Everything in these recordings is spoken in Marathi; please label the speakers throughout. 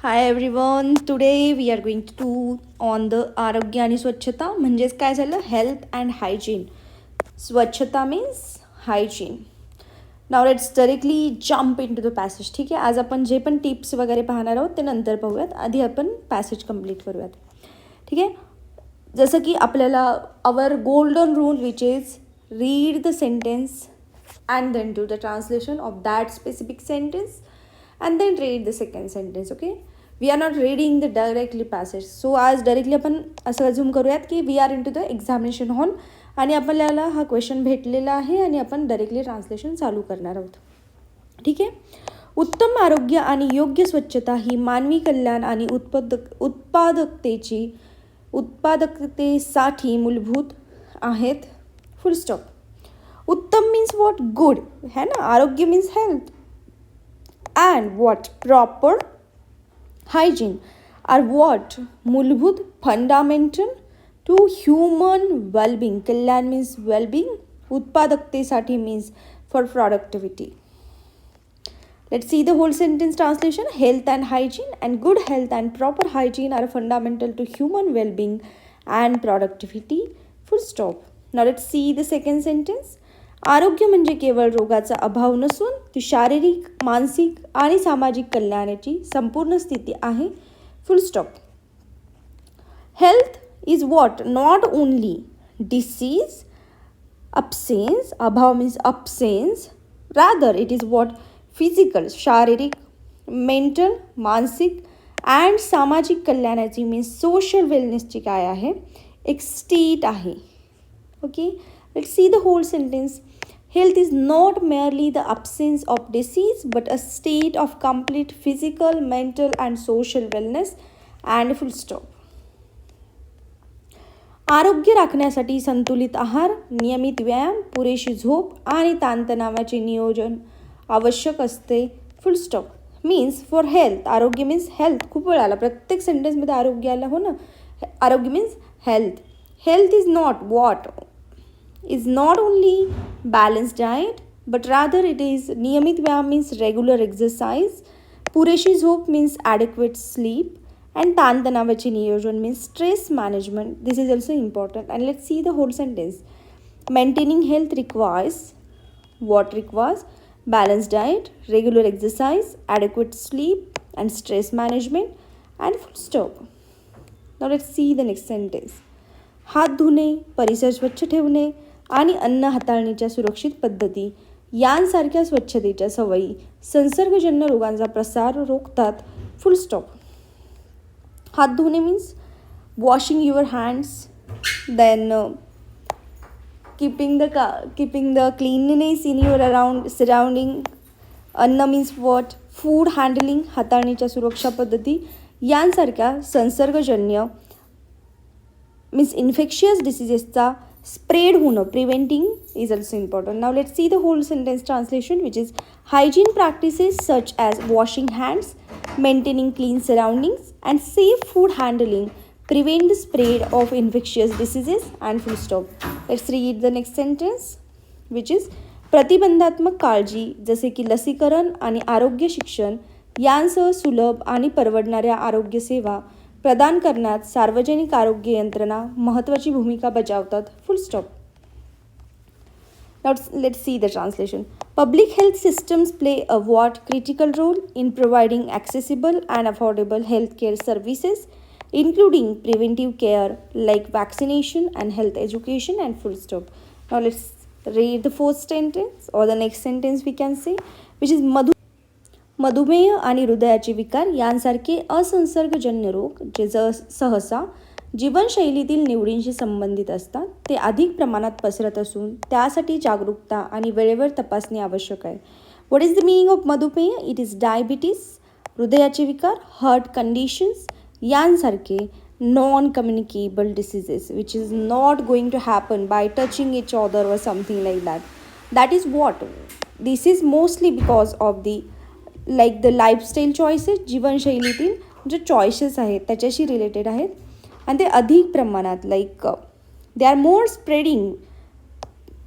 Speaker 1: High everyone. Today we are going to do on the आरोग्य आणि स्वच्छता. म्हणजेच काय झालं, हेल्थ अँड हायजीन. स्वच्छता means hygiene. Now let's directly jump in to the passage. ठीक आहे, आज आपण जे पण टिप्स वगैरे पाहणार आहोत ते नंतर पाहूयात. आधी आपण पॅसेज कंप्लीट करूयात. ठीक आहे, जसं की आपल्याला our golden rule which is read the sentence and then do the translation of that specific sentence and then read the second sentence. Okay, we are not reading the directly passage. So आज डायरेक्टली आपण असं अज्यूम करूयात की we are in to the examination hall आणि आपल्याला हा क्वेश्चन भेटलेला आहे आणि आपण डायरेक्टली ट्रान्सलेशन चालू करणार आहोत. ठीक आहे, उत्तम आरोग्य आणि योग्य स्वच्छता ही मानवी कल्याण आणि उत्पादकतेसाठी मूलभूत आहेत. फुल स्टॉप. उत्तम मीन्स वॉट? गुड है ना. आरोग्य means health. And what? Proper. Hygiene are what? मूलभूत, fundamental to human well-being. Kalyan means well-being. उत्पादकतेसाठी means for productivity. Let's see the whole sentence translation. Health and hygiene and good health and proper hygiene are fundamental to human well-being and productivity. Full stop. Now let's see the second sentence. आरोग्य म्हणजे केवळ रोगाचा अभाव नसून ती शारीरिक, मानसिक आणि सामाजिक कल्याणाची संपूर्ण स्थिती आहे. Full stop. Health is what? Not only disease, absence. अभाव means absence. Rather it is what? Physical, शारीरिक, मेंटल, मानसिक अँड सामाजिक कल्याणाची मीन्स सोशल वेलनेसची काय आहे? एक स्टेट आहे. Okay, let's see the whole sentence. Health is not merely the absence of disease but a state of complete physical, mental and social wellness. And full stop. आरोग्य राखण्यासाठी संतुलित आहार, नियमित व्यायाम, पुरेशी झोप आणि ताणतणावाचे नियोजन आवश्यक असते. फुल स्टॉप. Means for health. आरोग्य मीन्स हेल्थ. खूप वेळ आला प्रत्येक सेंटेन्समध्ये आरोग्य आला, हो ना. आरोग्य means health. Health is not what? is not only balanced diet but rather it is niyamit vyayam means regular exercise, pureshi झोप means adequate sleep and tantanavache niyojan means stress management. This is also important. And let's see the whole sentence. Maintaining health requires what? Requires balanced diet, regular exercise, adequate sleep and stress management. And full stop. Now let's see the next sentence. हात धुणे, परिसर स्वच्छ ठेवणे आणि अन्न हाताळणीच्या सुरक्षित पद्धती यांसारख्या स्वच्छतेच्या सवयी संसर्गजन्य रोगांचा प्रसार रोखतात. Full stop. हात धुणे means washing your hands, then keeping the cleanness in your surrounding. अन्न मीन्स वॉट? फूड. हँडलिंग, हाताळणीच्या सुरक्षा पद्धती यांसारख्या संसर्गजन्य मीन्स इन्फेक्शियस डिसीजेसचा स्प्रेड होणं, preventing is also important. Now let's see the whole sentence translation which is hygiene practices such as washing hands, maintaining clean surroundings and safe food handling prevent the spread of infectious diseases. And full stop. Let's read the next sentence which is प्रतिबंधात्मक काळजी जसे की लसीकरण आणि आरोग्य शिक्षण यांसह सुलभ आणि परवडणाऱ्या आरोग्य सेवा प्रदान करण्यात सार्वजनिक आरोग्य यंत्रणा महत्त्वाची भूमिका बजावतात. फुल stop. Now let's see the translation. Public health systems play a what? Critical role in providing accessible and affordable healthcare services, including preventive care like vaccination and health education. And full stop. Now let's read the fourth sentence or the next sentence we can say, which is मधुमेह आणि हृदयाचे विकार यांसारखे असंसर्गजन्य रोग जे सहसा जीवनशैलीतील निवडींशी संबंधित असतात ते अधिक प्रमाणात पसरत असून त्यासाठी जागरूकता आणि वेळेवर तपासणी आवश्यक आहे. What is the meaning of मधुमेह? इट इज डायबिटीज, हृदयाचे विकार, हार्ट कंडिशन्स यांसारखे non communicable diseases which is not going to happen by touching each other or something like that. That is what? This is mostly because of the like the lifestyle choices. जीवनशैलीतील जे चॉईसेस आहेत त्याच्याशी रिलेटेड आहेत आणि ते अधिक प्रमाणात like they are more spreading.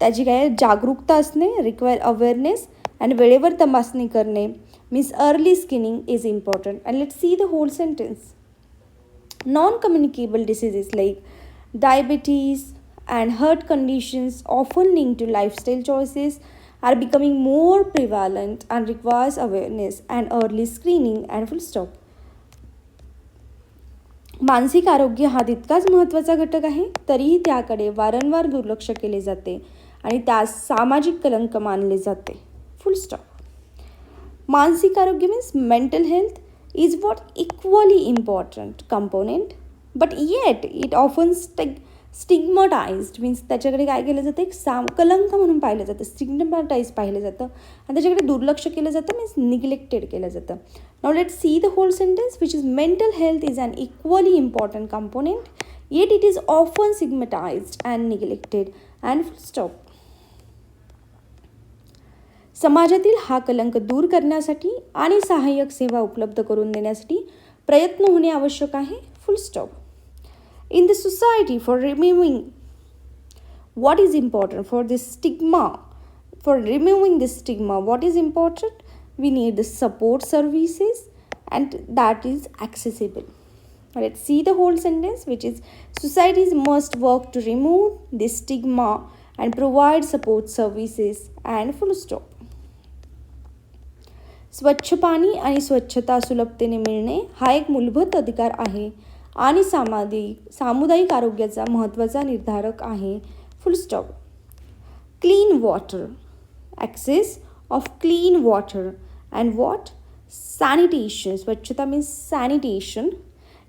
Speaker 1: त्याची काय जागरूकता असणे, रिक्वायर अवेअरनेस आणि वेळेवर तपासणी करणे, means early screening is important. And let's see the whole sentence. Non-communicable diseases like diabetes and heart conditions often linked to lifestyle choices are becoming more prevalent and requires awareness and early screening and full stop. मानसिक आरोग्य हा तितकाच महत्त्वाचा घटक आहे, तरीही त्याकडे वारंवार दुर्लक्ष केले जाते आणि त्यास सामाजिक कलंक मानले जाते. फुल स्टॉप. मानसिक आरोग्य means mental health is what equally important component, but yet it often stigmatized means त्याच्याकडे काय केलं जातं, एक कलंक म्हणून पाहिलं जातं, स्टिग्मटाइज पाहिलं जातं आणि त्याच्याकडे दुर्लक्ष केलं जातं, मीन्स निग्लेक्टेड केलं जातं. Now let's see the whole sentence which is mental health is an equally important component yet it is often stigmatised and neglected and full stop. समाजातील हा कलंक दूर करण्यासाठी आणि सहाय्यक सेवा उपलब्ध करून देण्यासाठी प्रयत्न होणे आवश्यक आहे. Full stop. In the society, for removing what is important for this stigma, for removing this stigma, what is important? We need the support services and that is accessible. Let's see the whole sentence which is societies must work to remove this stigma and provide support services and full stop. स्वच्छ पाणी आणि स्वच्छता सुलभतेने मिळणे हा एक मूलभूत अधिकार आहे आणि सामुदायिक आरोग्याचा महत्त्वाचा निर्धारक आहे. Full stop. Clean water, access of clean water and what sanitation. स्वच्छता means sanitation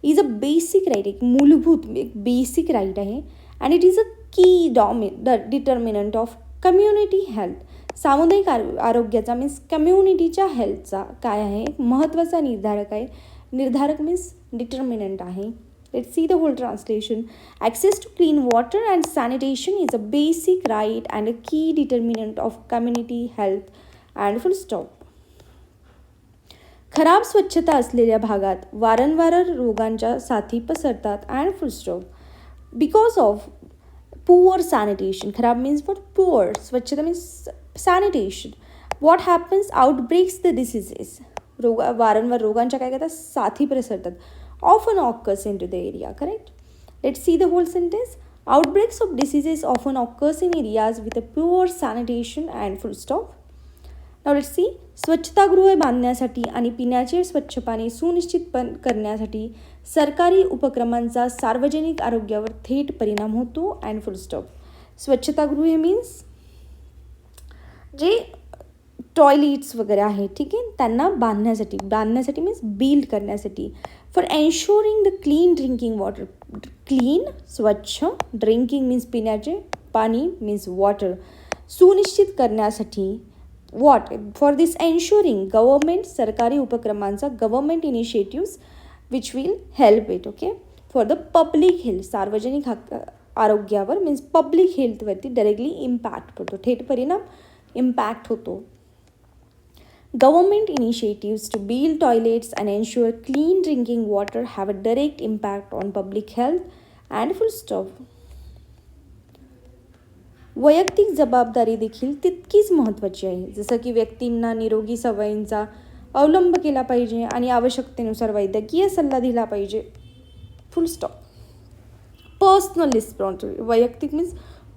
Speaker 1: is a basic right, एक मूलभूत एक बेसिक राईट आहे and it is a key determinant of community health. सामुदायिक आरोग्याचा मीन्स कम्युनिटीच्या हेल्थचा काय आहे, एक महत्त्वाचा निर्धारक आहे. निर्धारक मीन्स डिटर्मिनंट आहे. Let's see the whole translation. Access to clean water and sanitation is a basic right and a key determinant of community health and full stop. खराब स्वच्छता असलेल्या भागात वारंवार रोगांच्या साथी पसरतात and full stop. Because of poor sanitation. खराब मीन्स वॉट? पुअर. स्वच्छता means sanitation. What happens? Outbreaks the diseases. वारंवार रोगांच्या काय करतात, साथी पसरतात. Often occurs in to the area. Correct. Let's see the whole sentence. Outbreaks of diseases often occurs in areas with a pure sanitation and full stop. Now let's see. स्वच्छतागृहे बांधण्यासाठी आणि पिण्याचे स्वच्छ पाणी सुनिश्चित करण्यासाठी सरकारी उपक्रमांचा सार्वजनिक आरोग्यावर थेट परिणाम होतो अँड फुल स्टॉप. स्वच्छतागृहे मीन्स जे टॉयलेट्स वगैरे आहेत, ठीक आहे, त्यांना बांधण्यासाठी मीन्स बिल्ड करण्यासाठी. For ensuring the clean drinking water. Clean स्वच्छ, ड्रिंकिंग मीन्स पिण्याचे, पाणी मीन्स वॉटर. सुनिश्चित करण्यासाठी what? For this ensuring government सरकारी उपक्रमांचा government initiatives which will help it. Okay. For the public health. सार्वजनिक आरोग्यावर मीन्स पब्लिक हेल्थवरती डायरेक्टली इम्पॅक्ट होतो, थेट परिणाम इम्पॅक्ट होतो. Government initiatives to build toilets and ensure clean drinking water have a direct impact on public health and full stop. वैयक्तिक जबाबदारी देखील तितकीच महत्त्वाची आहे. जसं की व्यक्तींना निरोगी सवयींचा अवलंब केला पाहिजे आणि आवश्यकतेनुसार वैद्यकीय सल्ला दिला पाहिजे. फुल स्टॉप. Personal responsibility. वैयक्तिक मीन्स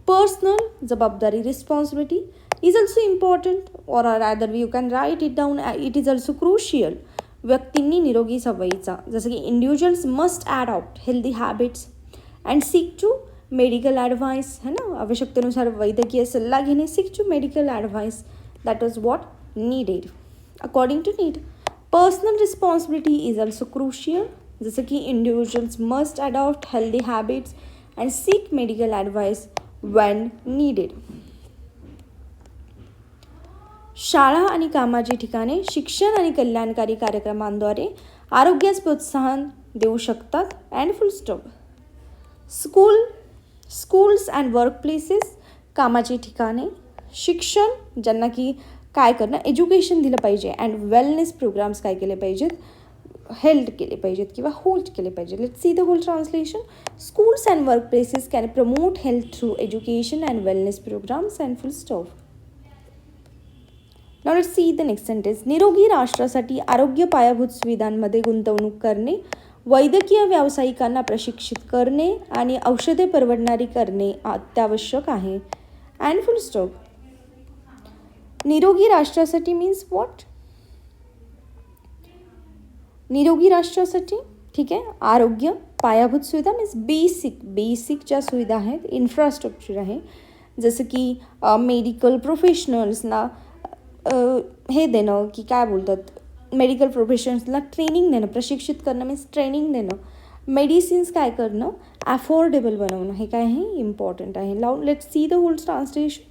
Speaker 1: पर्सनल जबाबदारी, responsibility is also important, or rather you can write it down, it is also crucial. व्यक्तींनी निरोगी सवयीचा, जसं की individuals must adopt healthy habits and seek to medical advice, है ना, आवश्यकतेनुसार वैद्यकीय सल्ला घेणे, seek to medical advice, that is what needed according to need. Personal responsibility is also crucial, जसं की individuals must adopt healthy habits and seek medical advice when needed. शाळा आणि कामाची ठिकाणे शिक्षण आणि कल्याणकारी कार्यक्रमांद्वारे आरोग्यास प्रोत्साहन देऊ शकतात and full stop. Schools and workplaces. कामाची ठिकाणे, शिक्षण, ज्यांना की काय करणं, एज्युकेशन दिलं पाहिजे अँड वेलनेस प्रोग्राम्स काय केले पाहिजेत, हेल्ड केले पाहिजेत किंवा होल्ड केले पाहिजेत. Let's see the whole translation. Schools and workplaces can promote health through education and wellness programs and full stop. Now let's see the next sentence. निरोगी राष्ट्रासाठी आरोग्य पायाभूत सुविधांमध्ये गुंतवणूक करणे, वैद्यकीय व्यावसायिकांना प्रशिक्षित करणे आणि औषधे परवडणारी करणे अत्यावश्यक आहे. And full stop. निरोगी राष्ट्रासाठी मीन्स व्हॉट? निरोगी राष्ट्रासाठी ठीक आहे, आरोग्य पायाभूत सुविधा मीन्स बेसिक ज्या सुविधा आहेत, इन्फ्रास्ट्रक्चर आहे, जसं की मेडिकल प्रोफेशनल्सना हे देणं, की काय बोलतात, मेडिकल प्रोफेशनल्सला ट्रेनिंग देणं, प्रशिक्षित करणं मीन्स ट्रेनिंग देणं, मेडिसिन्स काय करणं, अफोर्डेबल बनवणं, हे काय आहे, इम्पॉर्टंट आहे. Now let's see the whole translation.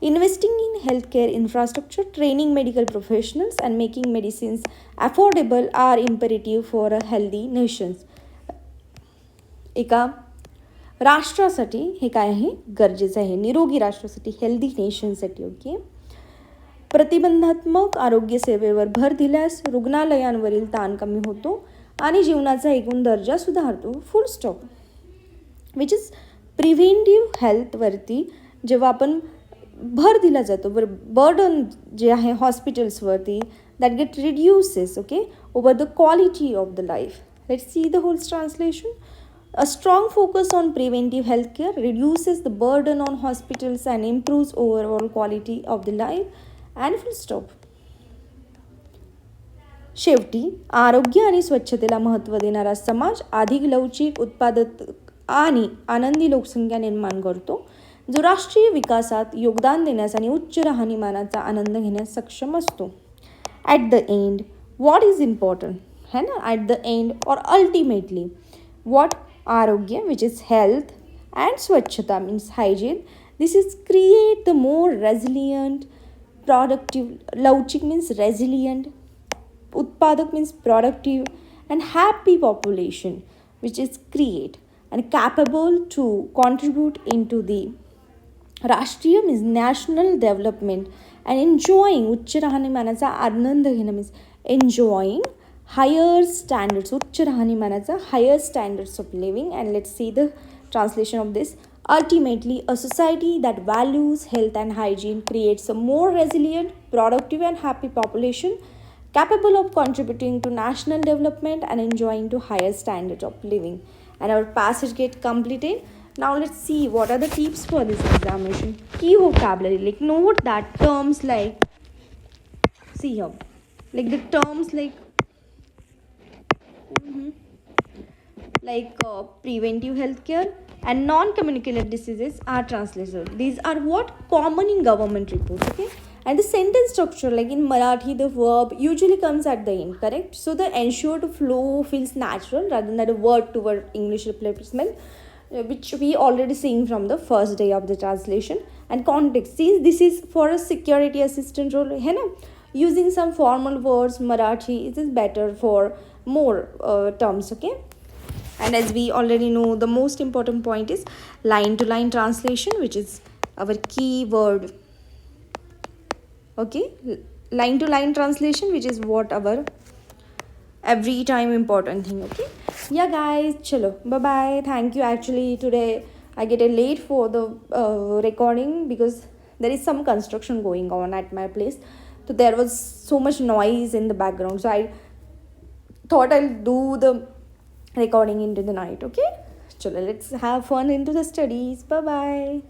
Speaker 1: Investing in healthcare infrastructure, training medical professionals, and making medicines affordable are imperative for a healthy nations. एका राष्ट्रासाठी हे काय आहे, गरजेचं आहे. निरोगी राष्ट्रासाठी, हेल्दी नेशनसाठी. ओके. प्रतिबंधात्मक आरोग्य सेवेवर भर दिल्यास रुग्णालयांवरील ताण कमी होतो आणि जीवनाचा एकूण दर्जा सुधारतो. Full stop. Which is preventive हेल्थवरती जेव्हा आपण भर दिला जातो, बर्डन जे आहे हॉस्पिटल्सवरती, that get reduces okay over the quality of the life. Let's see the whole translation. A strong focus on preventive health care reduces the burden on hospitals and improves overall quality of the life. And full stop. शेवटी आरोग्य आणि स्वच्छतेला महत्त्व देणारा समाज अधिक लवचिक, उत्पादक आणि आनंदी लोकसंख्या निर्माण करतो, जो राष्ट्रीय विकासात योगदान देण्यास आणि उच्च राहणीमानाचा आनंद घेण्यास सक्षम असतो. At the end what is important है ना, ॲट द एंड और अल्टिमेटली व्हॉट, आरोग्य विच इज हेल्थ, अँड स्वच्छता means hygiene. This is create the more resilient, productive, लवचिक मीन्स रेझिलियंट, उत्पादक means productive, and happy population which is create and capable to contribute in to the राष्ट्रीय means national development and enjoying, उच्च राहणीमानाचा आनंद घेणं मीन्स एन्जॉईंग higher standards, उच्च राहणीमानाचा higher standards of living. And let's see the translation of this. Ultimately, a society that values health and hygiene creates a more resilient, productive and happy population capable of contributing to national development and enjoying to higher standards of living. And our passage get completed. Now let's see what are the tips for this examination. Key vocabulary, like note that terms like, see here, like the terms like preventive healthcare and non-communicable diseases are translated. These are what common in government reports, okay? And the sentence structure, like in Marathi, the verb usually comes at the end, correct? So the ensured flow feels natural rather than a word-to-word English replacement, which we already seeing from the first day of the translation. And context, since this is for a security assistant role, है ना? Using some formal words, Marathi, it is better for more terms, okay? And as we already know, the most important point is line to line translation, which is our key word, okay? Line to line translation, which is what our every time important thing, okay? Yeah guys, chalo, bye bye. Thank you. Actually today I get a late for the recording because there is some construction going on at my place, so there was so much noise in the background, so I thought I'll do the recording into the night, okay? Chalo, let's have fun into the studies. Bye bye.